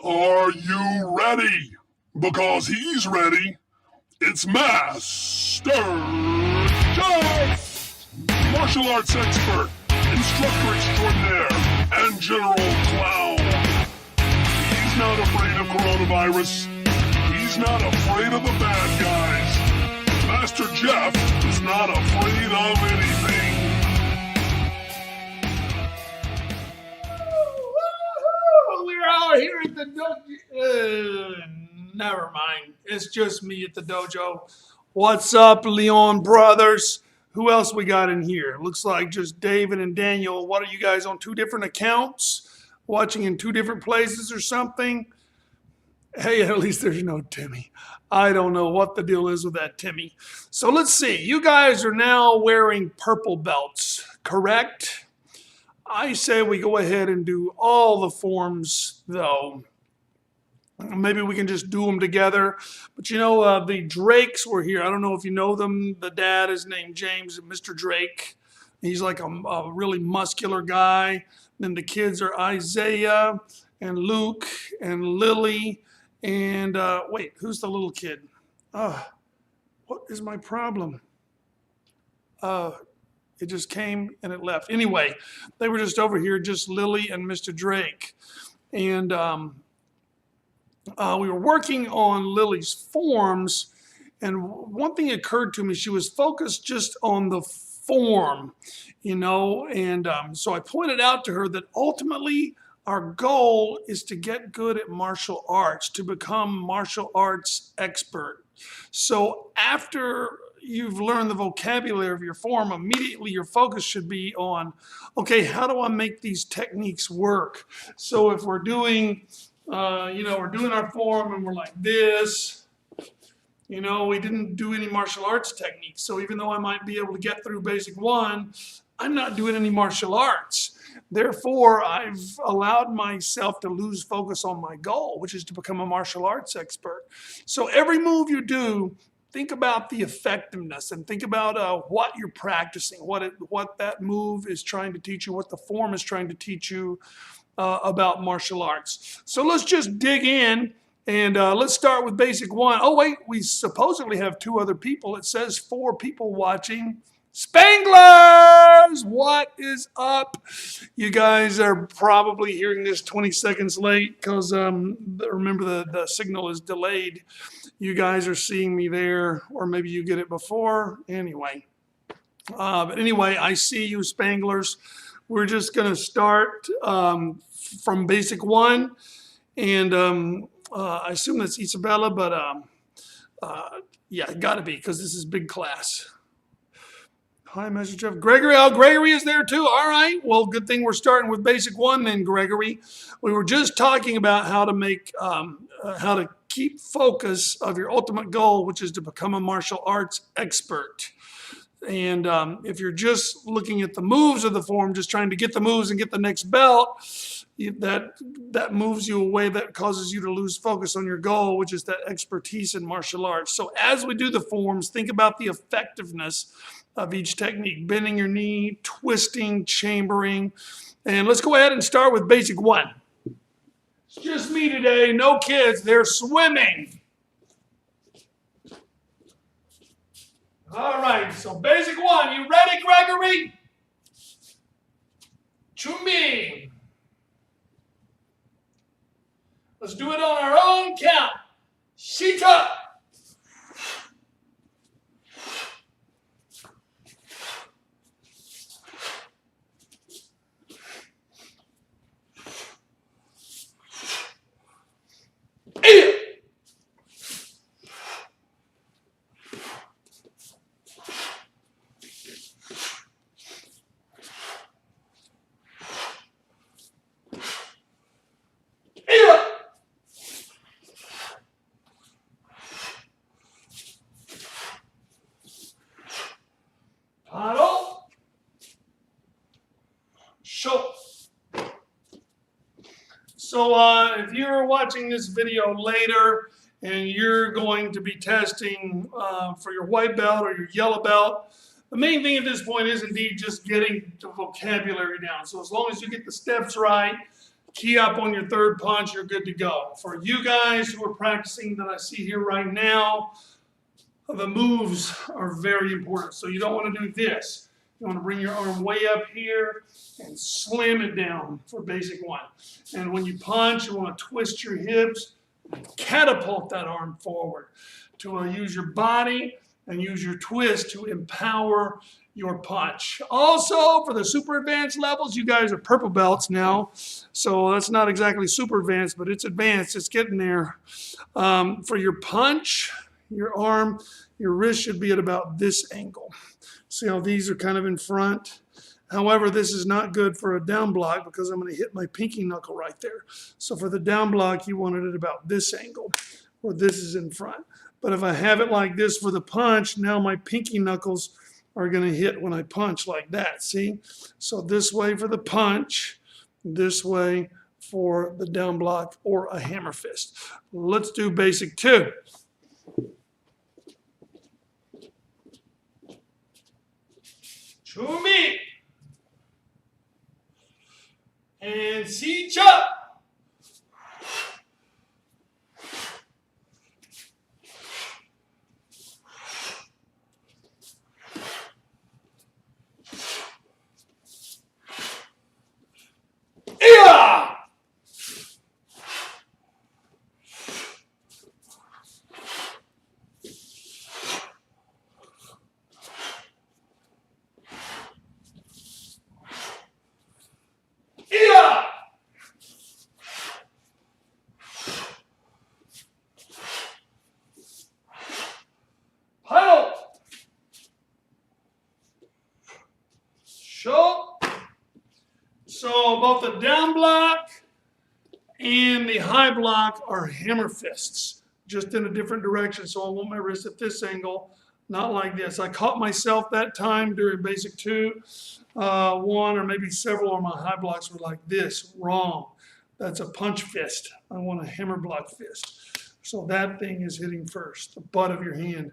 Are you ready? Because he's ready. It's Master Jeff, martial arts expert, instructor extraordinaire, and general clown. He's not afraid of coronavirus. He's not afraid of the bad guys. Master Jeff is not afraid of anything. We're all here at the dojo. Never mind. It's just me at the dojo. What's up, Leon brothers? Who else we got in here? Looks like just David and Daniel. What are you guys on two different accounts? Watching in two different places or something? Hey, at least there's no Timmy. I don't know what the deal is with that Timmy. So let's see. You guys are now wearing purple belts, correct? I say we go ahead and do all the forms, though. Maybe we can just do them together. But you know, the Drakes were here. I don't know if you know them. The dad is named James, Mr. Drake. He's like a really muscular guy. Then the kids are Isaiah and Luke and Lily. And wait, who's the little kid? What is my problem? It just came and it left. Anyway, they were just over here, just Lily and Mr. Drake. And we were working on Lily's forms. And one thing occurred to me, she was focused just on the form, you know. And so I pointed out to her that ultimately our goal is to get good at martial arts, to become martial arts expert. So after you've learned the vocabulary of your form, immediately your focus should be on, okay, how do I make these techniques work? So if we're doing, we're doing our form and we're like this, you know, we didn't do any martial arts techniques. So even though I might be able to get through basic one, I'm not doing any martial arts. Therefore, I've allowed myself to lose focus on my goal, which is to become a martial arts expert. So every move you do, think about the effectiveness and think about what you're practicing, what that move is trying to teach you, what the form is trying to teach you about martial arts. So let's just dig in and let's start with basic one. Oh, wait, we supposedly have two other people. It says 4 people watching. Spanglers, what is up? You guys are probably hearing this 20 seconds late because remember the signal is delayed. You guys are seeing me there, or maybe you get it before. Anyway, but anyway, I see you, Spanglers. We're just going to start from basic one, and I assume that's Isabella, but yeah, got to be because this is big class. Hi, Mr. Jeff. Gregory. Oh, Gregory is there too. All right. Well, good thing we're starting with basic one then, Gregory. We were just talking about how to make, how to keep focus of your ultimate goal, which is to become a martial arts expert. And if you're just looking at the moves of the form, just trying to get the moves and get the next belt, that moves you away, that causes you to lose focus on your goal, which is that expertise in martial arts. So as we do the forms, think about the effectiveness of each technique, bending your knee, twisting, chambering. And let's go ahead and start with basic one. It's just me today, no kids, they're swimming. All right, so basic one, you ready, Gregory? Chumi. Let's do it on our own count. Shita. Paddle. Show. So if you're watching this video later and you're going to be testing for your white belt or your yellow belt, the main thing at this point is indeed just getting the vocabulary down. So as long as you get the steps right, key up on your third punch, you're good to go. For you guys who are practicing that I see here right now, the moves are very important. So you don't want to do this. You want to bring your arm way up here and slam it down for basic one. And when you punch, you want to twist your hips, catapult that arm forward to use your body and use your twist to empower your punch. Also, for the super advanced levels, you guys are purple belts now, so that's not exactly super advanced, but it's advanced. It's getting there. For your punch, your arm, your wrist should be at about this angle. See how these are kind of in front? However, this is not good for a down block because I'm going to hit my pinky knuckle right there. So for the down block, you want it at about this angle, where this is in front. But if I have it like this for the punch, now my pinky knuckles are going to hit when I punch like that, see? So this way for the punch, this way for the down block or a hammer fist. Let's do basic 2. Chumi. And see chop. Yeah! Yeah! Paddle. Show. So both the down block and the high block are hammer fists, just in a different direction. So I want my wrist at this angle, not like this. I caught myself that time during basic 2. One or maybe several of my high blocks were like this. Wrong. That's a punch fist. I want a hammer block fist. So that thing is hitting first. The butt of your hand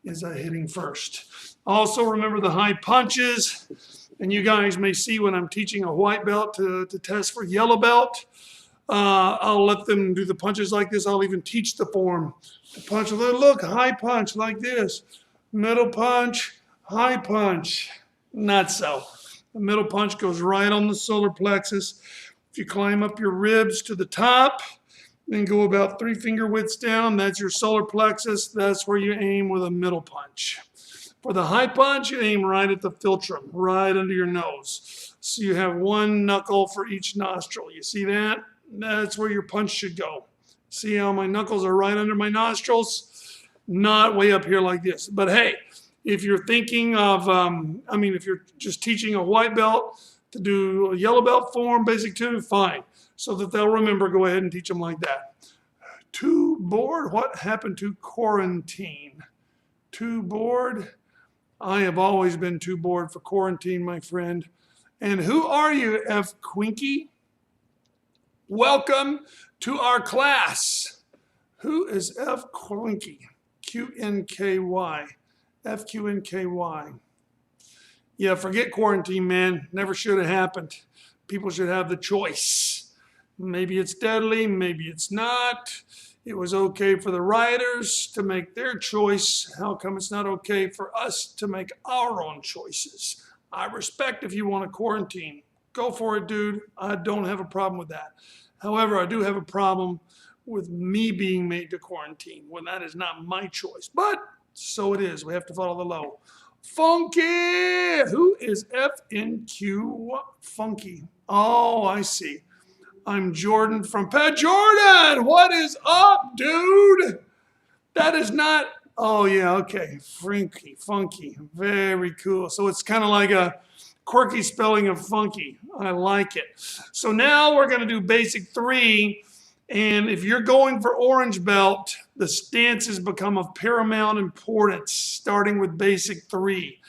is hitting first. Also remember the high punches. And you guys may see when I'm teaching a white belt to test for yellow belt. I'll let them do the punches like this. I'll even teach the form. The punch, look, high punch like this. Middle punch, high punch. Not so. The middle punch goes right on the solar plexus. If you climb up your ribs to the top, then go about 3 finger widths down, that's your solar plexus. That's where you aim with a middle punch. For the high punch, you aim right at the philtrum, right under your nose. So you have 1 knuckle for each nostril. You see that? That's where your punch should go. See how my knuckles are right under my nostrils? Not way up here like this. But hey, if you're thinking of, if you're just teaching a white belt to do a yellow belt form, basic 2, fine. So that they'll remember, go ahead and teach them like that. Too bored? What happened to quarantine? Too bored? I have always been too bored for quarantine, my friend. And who are you, F. Quinky? Welcome to our class. Who is F. Quinky? Q-N-K-Y. F-Q-N-K-Y. Yeah, forget quarantine, man. Never should have happened. People should have the choice. Maybe it's deadly, maybe it's not. It was okay for the writers to make their choice. How come it's not okay for us to make our own choices? I respect if you want to quarantine. Go for it, dude. I don't have a problem with that. However, I do have a problem with me being made to quarantine when that is not my choice. But so it is. We have to follow the law. Funky! Who is FNQ Funky? Oh, I see. I'm Jordan from Pat. Jordan, what is up, dude? That is not, oh yeah, okay. Funky, very cool. So it's kind of like a quirky spelling of funky. I like it. So now we're gonna do basic 3. And if you're going for orange belt, the stances become of paramount importance, starting with basic 3.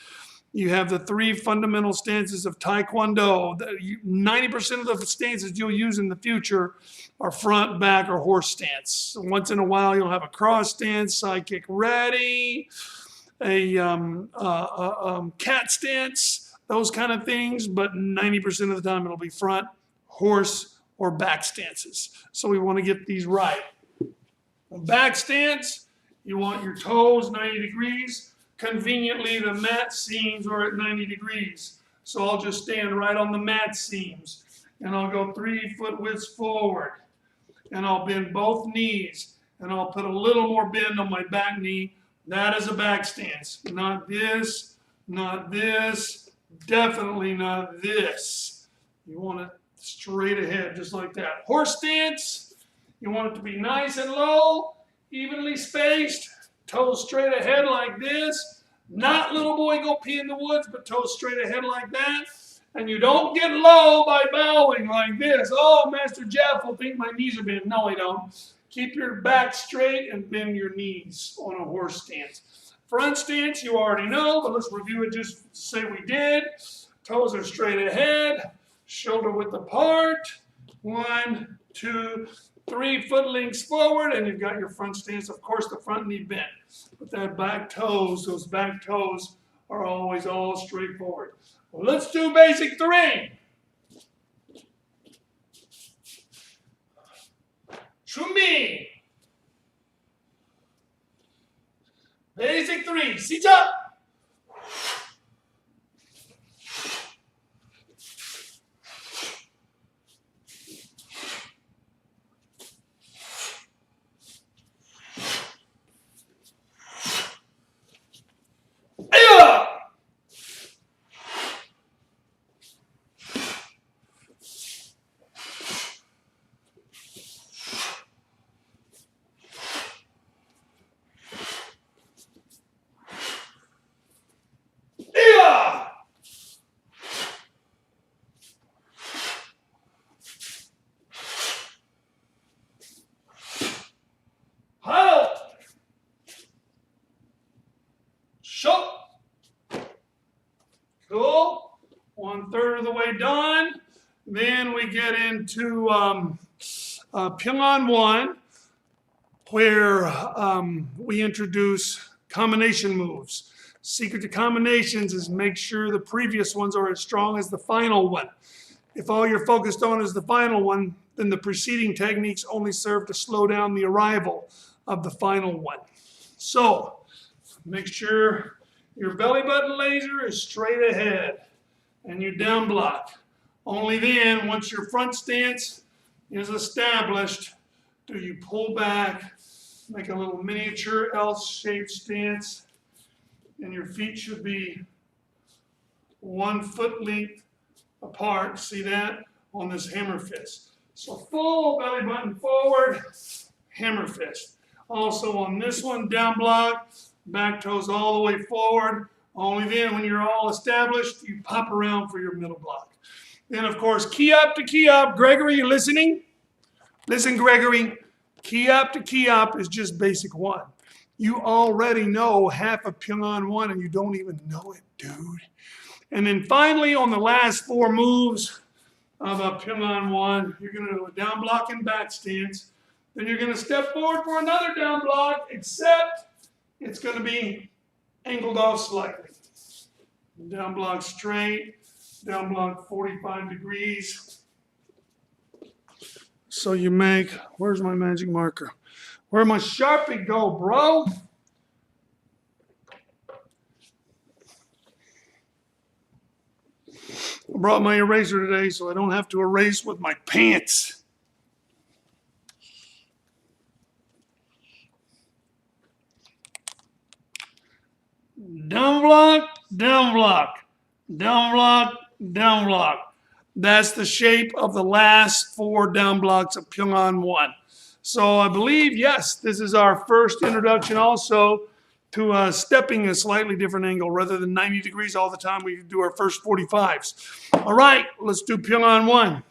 You have the 3 fundamental stances of Taekwondo. 90% of the stances you'll use in the future are front, back, or horse stance. So once in a while, you'll have a cross stance, side kick ready, a cat stance, those kind of things. But 90% of the time, it'll be front, horse, or back stances. So we want to get these right. On back stance, you want your toes 90 degrees. Conveniently, the mat seams are at 90 degrees. So I'll just stand right on the mat seams. And I'll go 3 foot widths forward. And I'll bend both knees. And I'll put a little more bend on my back knee. That is a back stance. Not this, not this, definitely not this. You want it straight ahead, just like that. Horse stance, you want it to be nice and low, evenly spaced, toes straight ahead like this. Not little boy go pee in the woods, but toes straight ahead like that. And you don't get low by bowing like this. Oh, Master Jeff will think my knees are bent. No, I don't. Keep your back straight and bend your knees on a horse stance. Front stance, you already know, but let's review it just to say we did. Toes are straight ahead, shoulder width apart. 1, 2, 3 foot lengths forward, and you've got your front stance. Of course, the front knee bent. But that back toes, those back toes are always all straight forward. Well, let's do basic 3. To me. Basic 3. Sit up. Cool. 1/3 of the way done. Then we get into Pyongan 1, where we introduce combination moves. Secret to combinations is make sure the previous ones are as strong as the final one. If all you're focused on is the final one, then the preceding techniques only serve to slow down the arrival of the final one. So make sure your belly button laser is straight ahead and you down block. Only then, once your front stance is established, do you pull back, make a little miniature L-shaped stance, and your feet should be 1 foot length apart. See that? On this hammer fist. So full belly button forward, hammer fist. Also on this one, down block, back toes all the way forward. Only then, when you're all established, you pop around for your middle block. Then, of course, key up to key up. Gregory, you listening? Listen, Gregory. Key up to key up is just basic 1. You already know half of Pyongan 1 and you don't even know it, dude. And then finally, on the last 4 moves of Pyongan 1, you're going to do a down block and back stance. Then you're going to step forward for another down block, except it's going to be angled off slightly. Down block straight, down block 45 degrees. So you make, where's my magic marker? Where'd my Sharpie go, bro? I brought my eraser today so I don't have to erase with my pants. Down block, down block, down block, down block. That's the shape of the last 4 down blocks of Pyongan 1. So I believe, yes, this is our first introduction also to stepping a slightly different angle. Rather than 90 degrees all the time, we do our first 45s. All right, let's do Pyongan 1.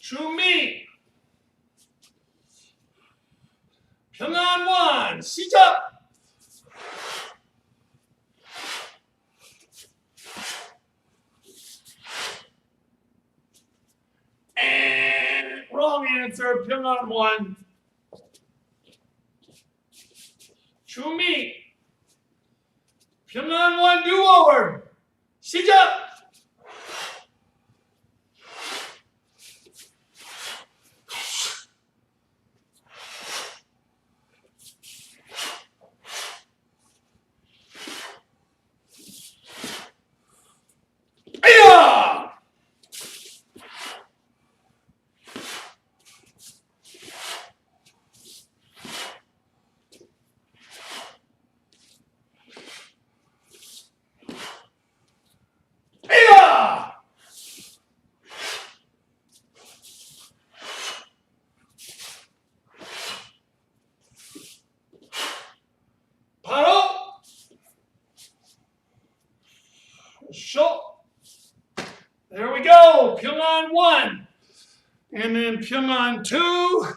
To me. Pyongan 1, sit up. And wrong answer, Pyongan 1. To me. Pyongan 1 do-over. 시작. 아야! 아야! 바로 shot. There we go. Pyongan 1. And then Pyongan 2,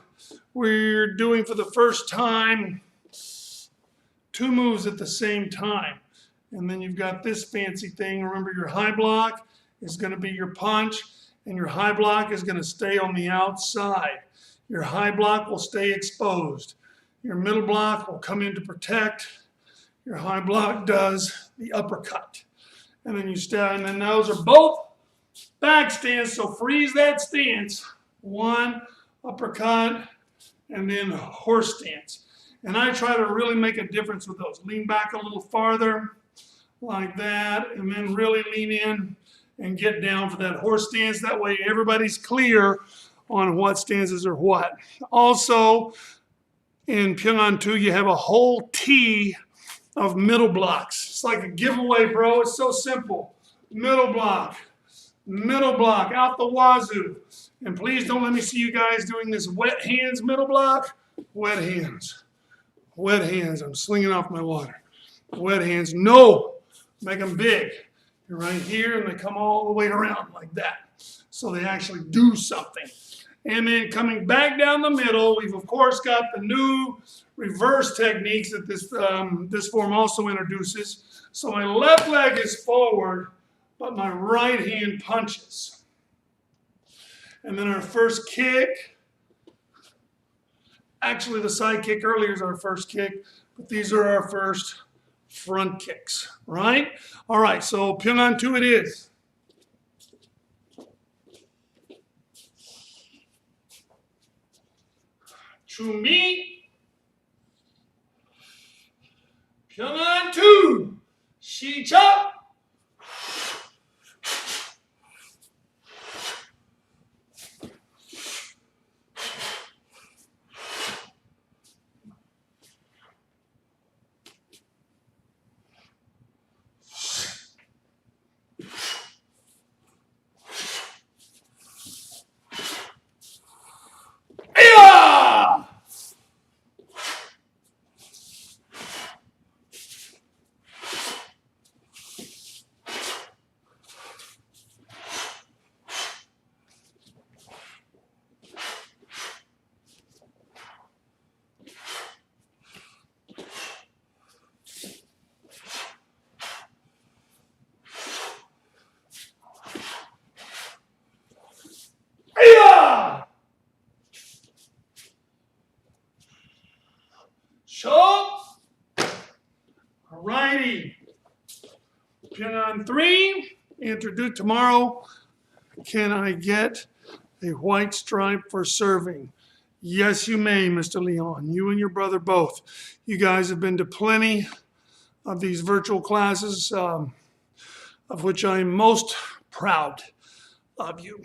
we're doing for the first time 2 moves at the same time. And then you've got this fancy thing. Remember, your high block is going to be your punch, and your high block is going to stay on the outside. Your high block will stay exposed. Your middle block will come in to protect. Your high block does the uppercut. And then you stand, and then those are both back stance, so freeze that stance. 1, uppercut, and then horse stance. And I try to really make a difference with those. Lean back a little farther, like that, and then really lean in and get down for that horse stance. That way everybody's clear on what stances are what. Also, in Pyongan 2, you have a whole T of middle blocks. It's like a giveaway, bro. It's so simple. Middle block, out the wazoo. And please don't let me see you guys doing this wet hands middle block. Wet hands. Wet hands. I'm slinging off my water. Wet hands. No. Make them big. You're right here, and they come all the way around like that. So they actually do something. And then coming back down the middle, we've of course got the new reverse techniques that this form also introduces. So my left leg is forward, but my right hand punches. And then our first kick, actually the side kick earlier is our first kick, but these are our first front kicks, right? All right, so Pyongan 2 it is. 준비. Pyongan 2. 시작. Shot. Alrighty. Pyongan 3. Introduced tomorrow. Can I get a white stripe for serving? Yes, you may, Mr. Leon. You and your brother both. You guys have been to plenty of these virtual classes, of which I am most proud of you.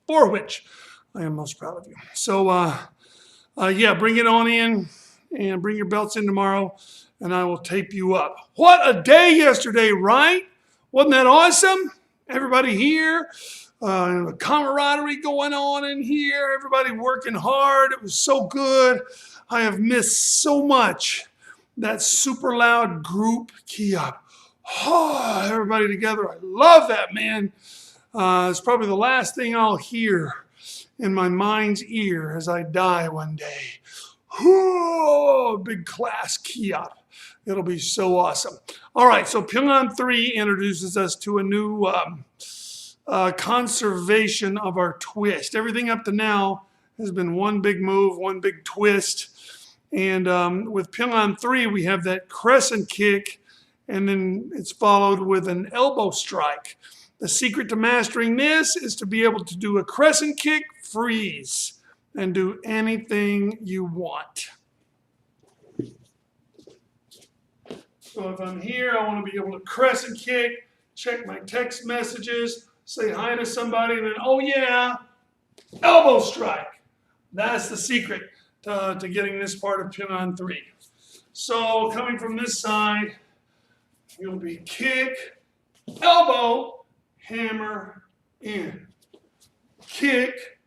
For which I am most proud of you. So, yeah, bring it on in and bring your belts in tomorrow, and I will tape you up. What a day yesterday, right? Wasn't that awesome? Everybody here, the camaraderie going on in here, everybody working hard. It was so good. I have missed so much that super loud group key-up. Oh, everybody together. I love that, man. It's probably the last thing I'll hear in my mind's ear as I die one day. Whoa, big class key-up. It'll be so awesome. All right, so Pyongan 3 introduces us to a new conservation of our twist. Everything up to now has been one big move, one big twist. And with Pyongan 3, we have that crescent kick and then it's followed with an elbow strike. The secret to mastering this is to be able to do a crescent kick, freeze, and do anything you want. So if I'm here, I want to be able to crescent kick, check my text messages, say hi to somebody, and then, oh yeah, elbow strike. That's the secret to getting this part of Pyongan 3. So coming from this side, you'll be kick, elbow, hammer, in. Kick,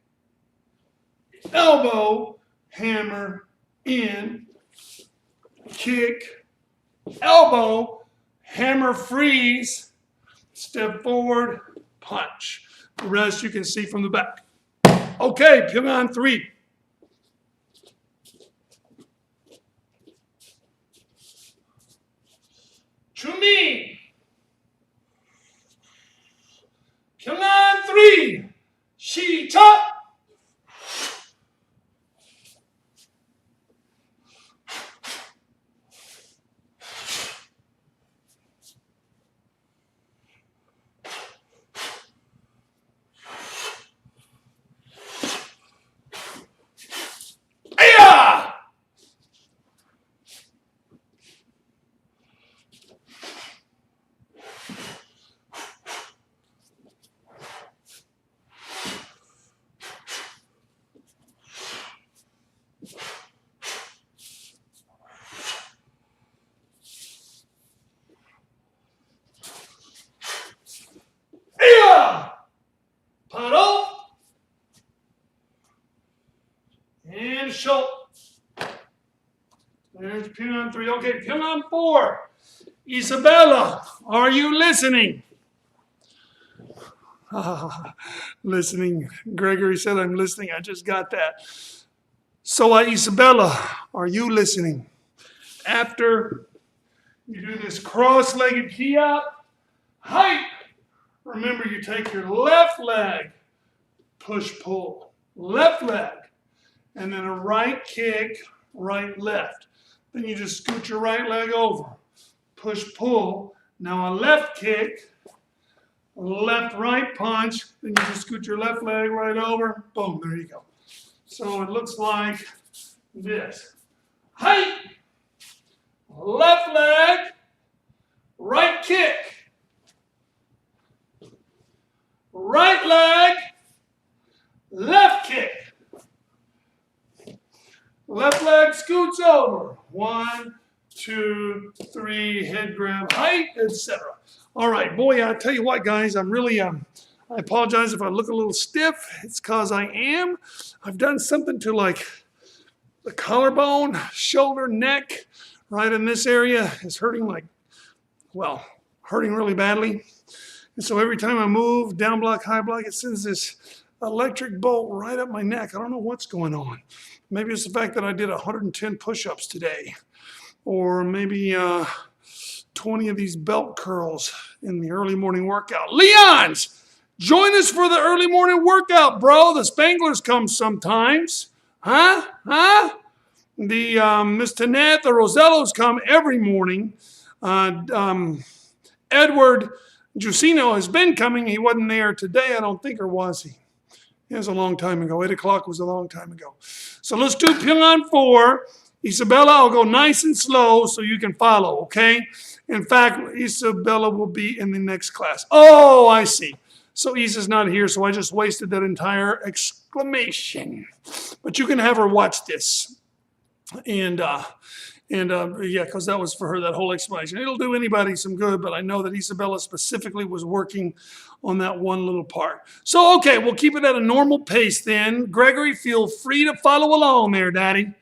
elbow, hammer, in. Kick, elbow, hammer, freeze, step forward, punch. The rest you can see from the back. Okay, Pyongan 3. Chumi. Pyongan 3. Shita. Aya! Aya! Paddle. And show. There's Pyongan 3. Okay, Pyongan 4. Isabella, are you listening? Listening. Gregory said I'm listening. I just got that. So, Isabella, are you listening? After you do this cross-legged key up, height. Remember, you take your left leg, push-pull, left leg, and then a right kick, right, left. Then you just scoot your right leg over, push-pull. Now a left kick, left, right punch. Then you just scoot your left leg right over. Boom, there you go. So it looks like this. Height, left leg, right kick, right leg, left kick. Left leg scoots over. 1, 2, 3, head grab, height, etc. All right, boy, I tell you what, guys, I'm really, I apologize if I look a little stiff. It's because I am. I've done something to like the collarbone, shoulder, neck, right in this area is hurting like, well, hurting really badly. And so every time I move, down block, high block, it sends this electric bolt right up my neck. I don't know what's going on. Maybe it's the fact that I did 110 push-ups today, or maybe 20 of these belt curls in the early morning workout. Leons, join us for the early morning workout, bro. The Spanglers come sometimes. Huh? The Miss Tanette, the Rosellos come every morning. Edward Giussino has been coming. He wasn't there today, I don't think, or was he? It was a long time ago. 8 o'clock was a long time ago. So let's do Pyongan 4. Isabella, I'll go nice and slow so you can follow, okay? In fact, Isabella will be in the next class. Oh, I see. So Isa's not here, so I just wasted that entire exclamation. But you can have her watch this. And yeah, because that was for her, that whole explanation. It'll do anybody some good, but I know that Isabella specifically was working on that one little part. So, okay, we'll keep it at a normal pace then. Gregory, feel free to follow along there, Daddy.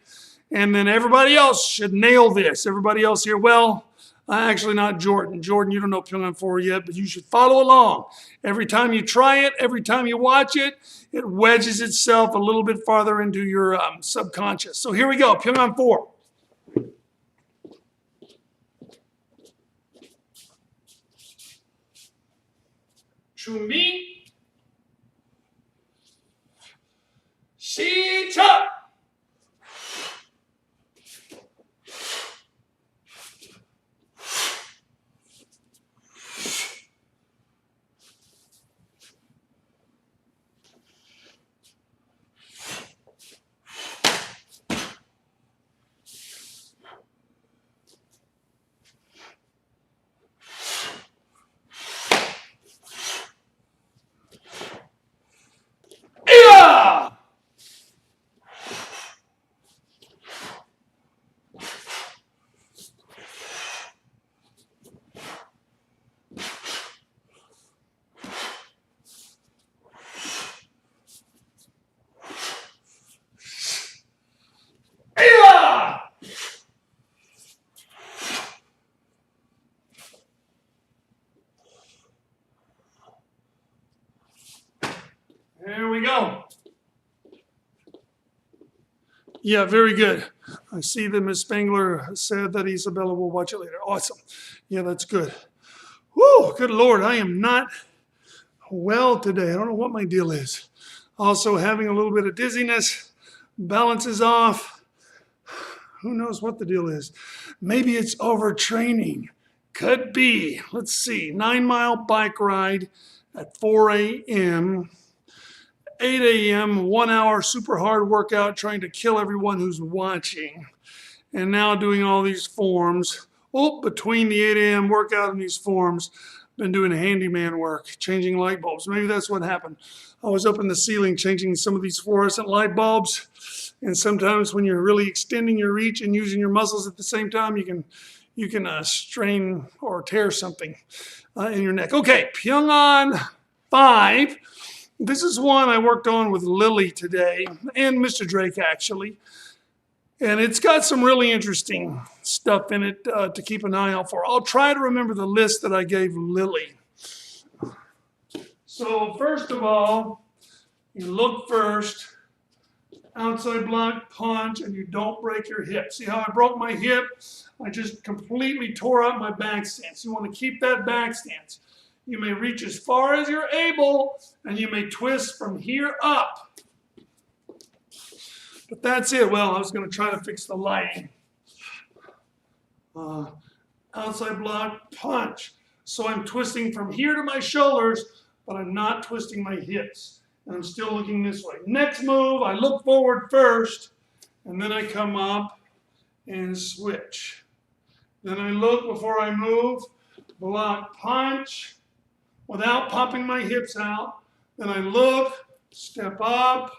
And then everybody else should nail this. Everybody else here, well, actually not Jordan. Jordan, you don't know Pyongan 4 yet, but you should follow along. Every time you try it, every time you watch it, it wedges itself a little bit farther into your subconscious. So here we go, Pyongan 4. 준비 시작! we go. Yeah, very good. I see that Ms. Spangler said that Isabella will watch it later. Awesome. Yeah, that's good. Whew, good Lord, I am not well today. I don't know what my deal is. Also having a little bit of dizziness. Balance is off. Who knows what the deal is? Maybe it's overtraining. Could be. Let's see. 9-mile bike ride at 4 a.m. 8 a.m., 1 hour super hard workout trying to kill everyone who's watching. And now doing all these forms. Oh, between the 8 a.m. workout and these forms, been doing handyman work, changing light bulbs. Maybe that's what happened. I was up in the ceiling changing some of these fluorescent light bulbs. And sometimes when you're really extending your reach and using your muscles at the same time, you can strain or tear something in your neck. Okay, Pyongan 5. This is one I worked on with Lily today and Mr. Drake actually. And it's got some really interesting stuff in it to keep an eye out for. I'll try to remember the list that I gave Lily. So first of all, you look first, outside block, punch, and you don't break your hip. See how I broke my hip? I just completely tore up my back stance. You want to keep that back stance. You may reach as far as you're able, and you may twist from here up. But that's it. Well, I was going to try to fix the lighting. Outside block, punch. So I'm twisting from here to my shoulders, but I'm not twisting my hips. And I'm still looking this way. Next move, I look forward first, and then I come up and switch. Then I look before I move, block, punch, without popping my hips out. Then I look, step up,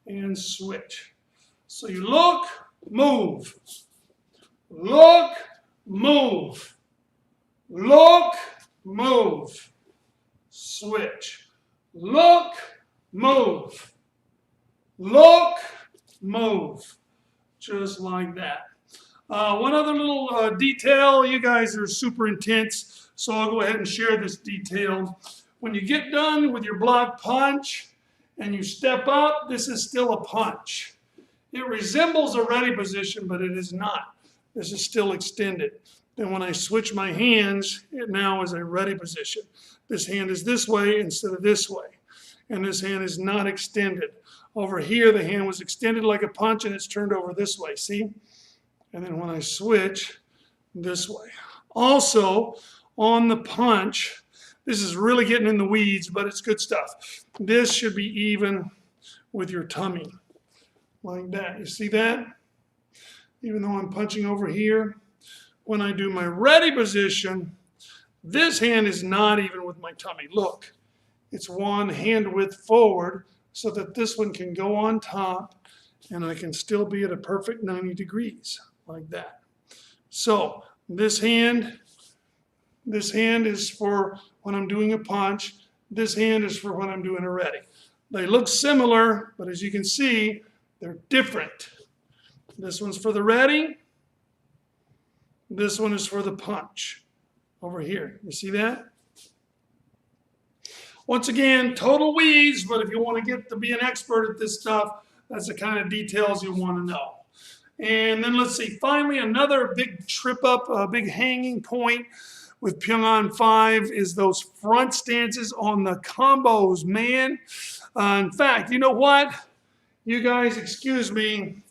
and switch. So you look, move. Look, move. Look, move. Switch. Look, move. Look, move. Just like that. One other little detail. You guys are super intense, so I'll go ahead and share this detail. When you get done with your block punch, and you step up, this is still a punch. It resembles a ready position, but it is not. This is still extended. Then when I switch my hands, it now is a ready position. This hand is this way instead of this way. And this hand is not extended. Over here, the hand was extended like a punch, and it's turned over this way, see? And then when I switch, this way. Also, on the punch, this is really getting in the weeds, but it's good stuff. This should be even with your tummy, like that. You see that? Even though I'm punching over here, when I do my ready position, this hand is not even with my tummy. Look, it's one hand width forward so that this one can go on top and I can still be at a perfect 90 degrees, like that. So this hand is for when I'm doing a punch. This hand is for when I'm doing a ready. They look similar, but as you can see, they're different. This one's for the ready. This one is for the punch. Over here, you see that? Once again, total weeds, but if you want to get to be an expert at this stuff, that's the kind of details you want to know. And then let's see, finally, another big trip up, a big hanging point with Pyongan 5 is those front stances on the combos, man. In fact, you know what? You guys, excuse me,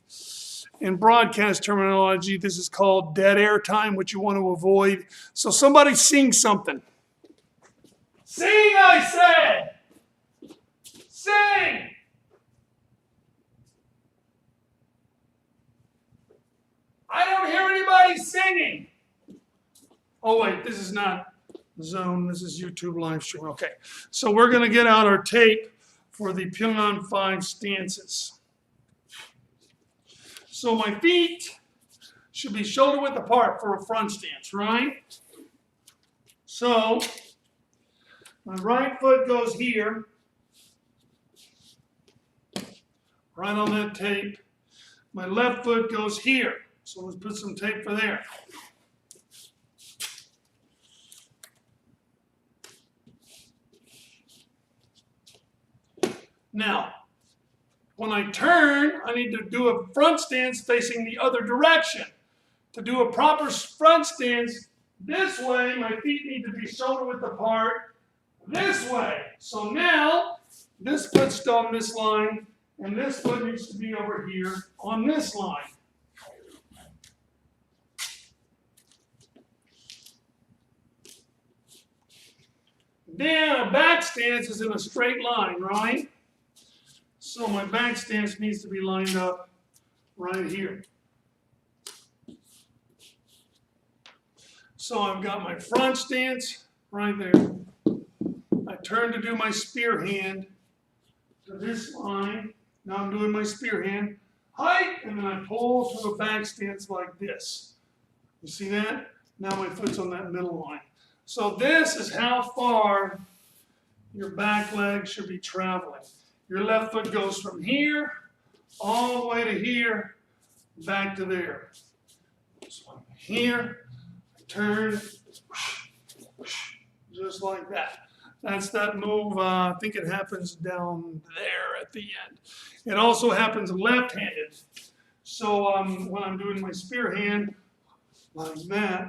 in broadcast terminology, this is called dead air time, which you want to avoid. So somebody sing something. Sing, I said! Sing! I don't hear anybody singing. Oh, wait, this is not Zone. This is YouTube live stream. Okay, so we're going to get out our tape for the Pyongan 5 stances. So my feet should be shoulder width apart for a front stance, right? So my right foot goes here, right on that tape. My left foot goes here. So let's put some tape for there. Now, when I turn, I need to do a front stance facing the other direction. To do a proper front stance this way, my feet need to be shoulder width apart this way. So now, this foot's on this line, and this foot needs to be over here on this line. Then a back stance is in a straight line, right? So my back stance needs to be lined up right here. So I've got my front stance right there. I turn to do my spear hand to this line. Now I'm doing my spear hand height, and then I pull to a back stance like this. You see that? Now my foot's on that middle line. So this is how far your back leg should be traveling. Your left foot goes from here all the way to here, back to there. So here, turn, just like that. That's that move. I think it happens down there at the end. It also happens left-handed. So when I'm doing my spear hand like that,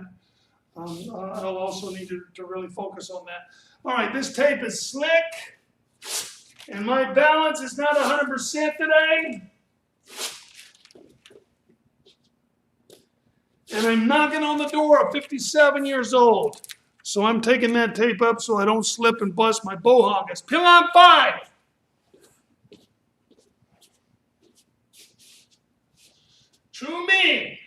I'll also need to really focus on that. All right, this tape is slick, and my balance is not 100% today. And I'm knocking on the door of 57 years old. So I'm taking that tape up so I don't slip and bust my bohagas. Pilon 5. True me.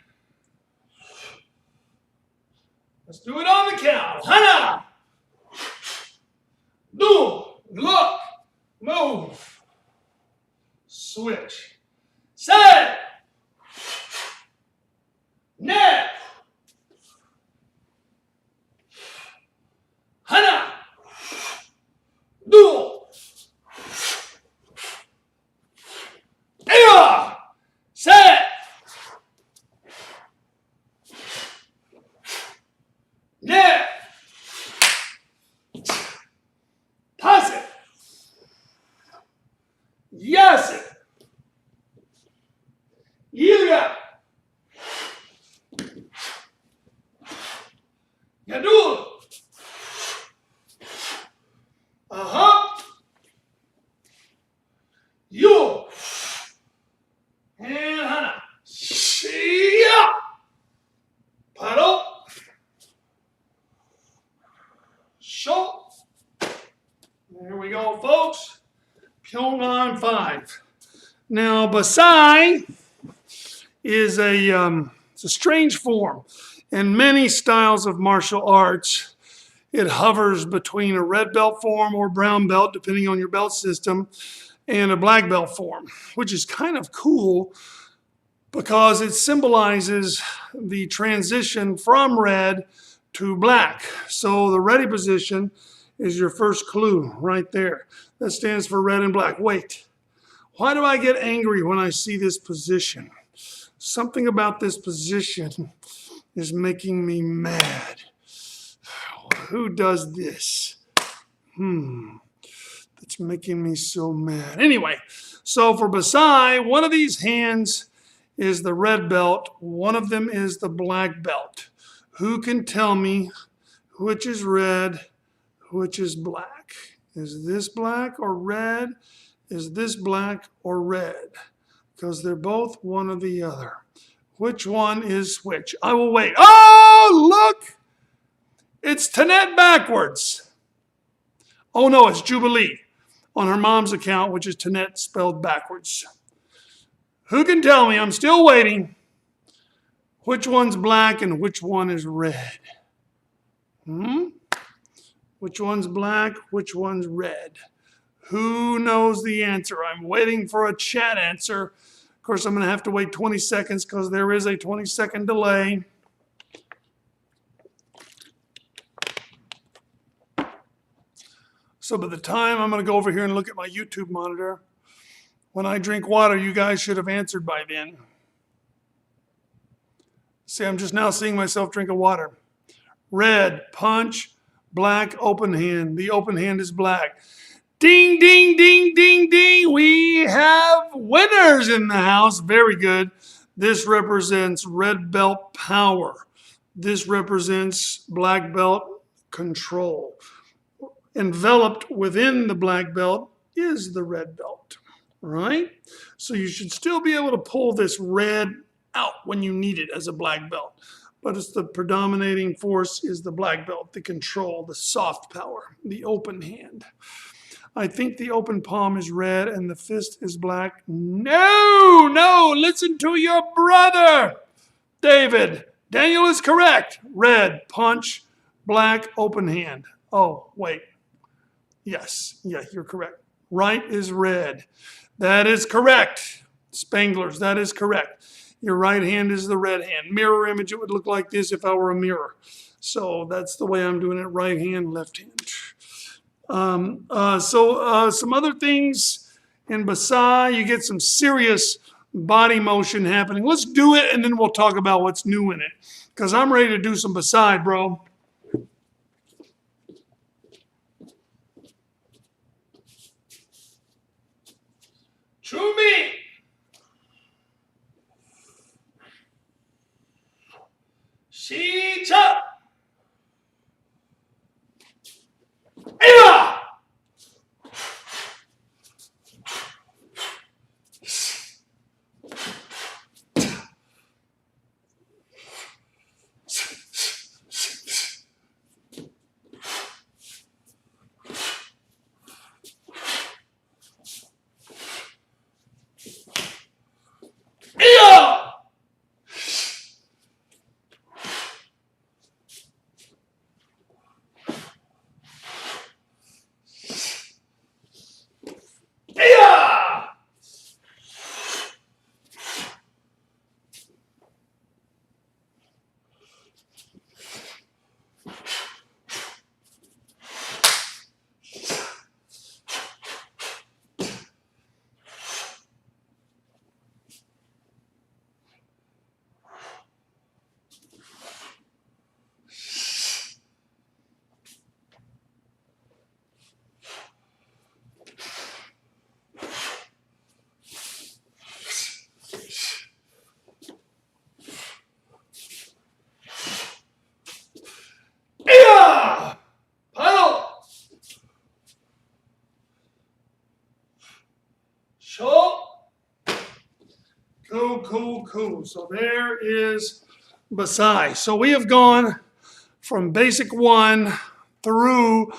Let's do it on the count. Hana. Do. Look. Move. Switch. Set. Net. Hana. Do. Ea. Set. Net. Pass it. Yes it. Yiga. Yadu. Uh-huh. You. And Hana. Shia. Paddle. Show. There we go, folks. Pyongan 5. Now, Basai is it's a strange form. In many styles of martial arts, it hovers between a red belt form or brown belt, depending on your belt system, and a black belt form, which is kind of cool because it symbolizes the transition from red to black. So the ready position is your first clue right there. That stands for red and black. Wait, why do I get angry when I see this position? Something about this position is making me mad. Who does this? That's making me so mad. Anyway, so for Basai, one of these hands is the red belt. One of them is the black belt. Who can tell me which is red, which is black? Is this black or red? Is this black or red? Because they're both one or the other. Which one is which? I will wait. Oh, look! It's Tanette backwards. Oh, no, it's Jubilee on her mom's account, which is Tanette spelled backwards. Who can tell me? I'm still waiting. Which one's black and which one is red? Which one's black? Which one's red? Who knows the answer? I'm waiting for a chat answer. Of course, I'm going to have to wait 20 seconds because there is a 20-second delay. So by the time I'm going to go over here and look at my YouTube monitor, when I drink water, you guys should have answered by then. See, I'm just now seeing myself drink a water. Red, punch, black, open hand. The open hand is black. Ding, ding, ding, ding, ding. We have winners in the house. Very good. This represents red belt power. This represents black belt control. Enveloped within the black belt is the red belt, right? So you should still be able to pull this red out when you need it as a black belt. But it's the predominating force is the black belt, the control, the soft power, the open hand. I think the open palm is red and the fist is black. No, listen to your brother, David. Daniel is correct. Red, punch, black, open hand. Oh, wait. Yes, yeah, you're correct. Right is red. That is correct. Spanglers, that is correct. Your right hand is the red hand. Mirror image, it would look like this if I were a mirror. So that's the way I'm doing it, right hand, left hand. Some other things in Basai, you get some serious body motion happening. Let's do it, and then we'll talk about what's new in it. Because I'm ready to do some Basai, bro. Chumi! Shita! Aya! Cool. So there is Basai. So we have gone from basic 1 through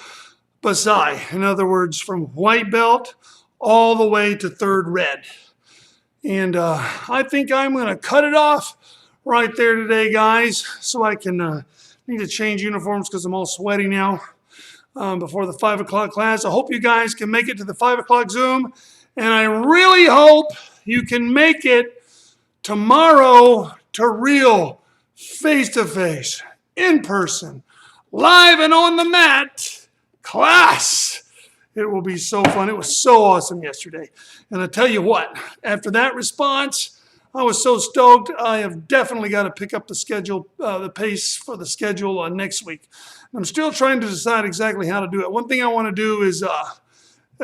Basai. In other words, from white belt all the way to 3rd red. And I think I'm going to cut it off right there today, guys, so I can need to change uniforms because I'm all sweaty now before the 5 o'clock class. I hope you guys can make it to the 5 o'clock Zoom. And I really hope you can make it tomorrow to real face-to-face, in person, live and on the mat class. It will be so fun. It was so awesome yesterday. And I tell you what, after that response, I was so stoked. I have definitely got to pick up the schedule, the pace for the schedule next week. I'm still trying to decide exactly how to do it. One thing I want to do is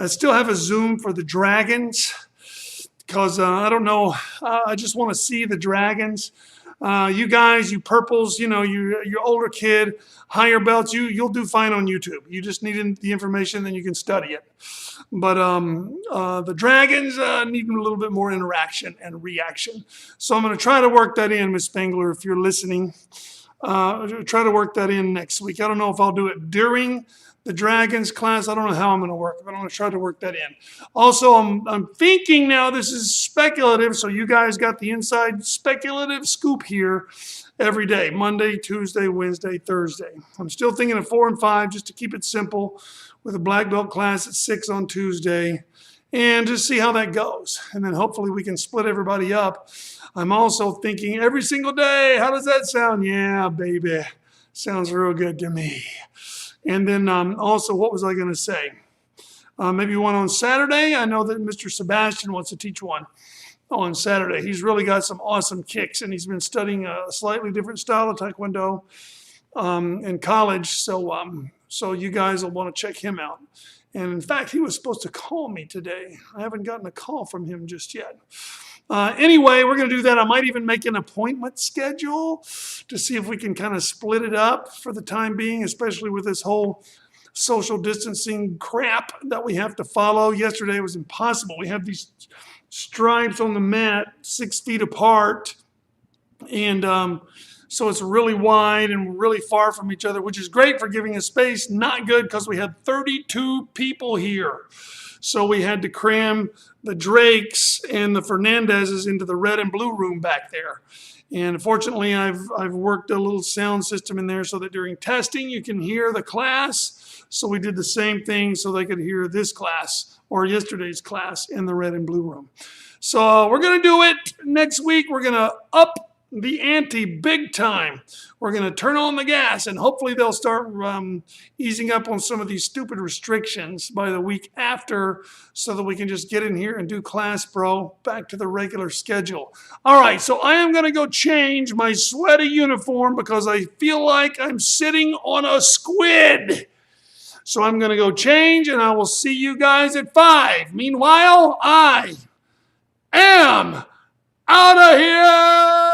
still have a Zoom for the Dragons. Because I don't know, I just want to see the Dragons. You guys, you purples, you know, you're older kid, higher belts, you'll do fine on YouTube. You just need the information, then you can study it. But the Dragons need a little bit more interaction and reaction. So I'm going to try to work that in, Miss Spangler, if you're listening. Try to work that in next week. I don't know if I'll do it during the Dragons class. I don't know how I'm going to work, but I'm going to try to work that in. Also, I'm thinking now, this is speculative, so you guys got the inside speculative scoop here every day, Monday, Tuesday, Wednesday, Thursday. I'm still thinking of 4 and 5 just to keep it simple with a black belt class at 6 on Tuesday and just see how that goes. And then hopefully we can split everybody up. I'm also thinking every single day, how does that sound? Yeah, baby, sounds real good to me. And then also, what was I going to say? Maybe one on Saturday. I know that Mr. Sebastian wants to teach one on Saturday. He's really got some awesome kicks, and he's been studying a slightly different style of Taekwondo in college. So you guys will want to check him out. And in fact, he was supposed to call me today. I haven't gotten a call from him just yet. Anyway, we're going to do that. I might even make an appointment schedule to see if we can kind of split it up for the time being, especially with this whole social distancing crap that we have to follow. Yesterday was impossible. We have these stripes on the mat 6 feet apart, and so it's really wide and really far from each other, which is great for giving us space. Not good because we had 32 people here. So we had to cram the Drakes and the Fernandezes into the red and blue room back there. And fortunately, I've worked a little sound system in there so that during testing you can hear the class. So we did the same thing so they could hear this class or yesterday's class in the red and blue room. So we're going to do it next week. We're going to up the ante big time. We're going to turn on the gas, and hopefully they'll start easing up on some of these stupid restrictions by the week after so that we can just get in here and do class, bro, back to the regular schedule. All right, so I am going to go change my sweaty uniform because I feel like I'm sitting on a squid. So I'm going to go change, and I will see you guys at 5. Meanwhile, I am out of here!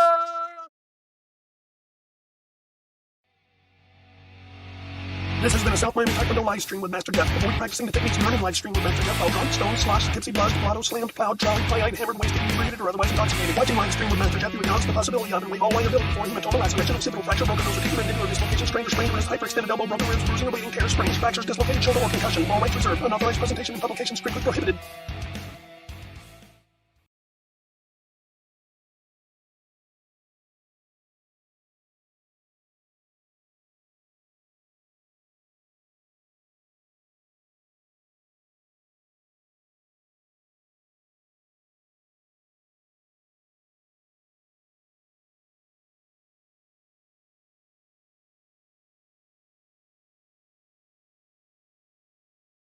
This has been a South Miami Taekwondo live stream with Master Jeff. Avoid practicing the techniques learned in live stream with Master Jeff while drunk, stoned, sloshed, tipsy, buzzed, blotto, slammed, plowed, trolleyed, play-eyed, hammered, wasted, inebriated, or otherwise intoxicated. Watching live stream with Master Jeff, you acknowledge the possibility of and all liability for hematoma, laceration, occipital fracture, broken nose, articular mandibular dislocation, sprained or sprained wrist, hyperextended elbow, broken ribs, bruising or bleeding, tears, sprains, fractures, dislocated shoulder, or concussion. All rights reserved. Unauthorized presentation and publication strictly prohibited.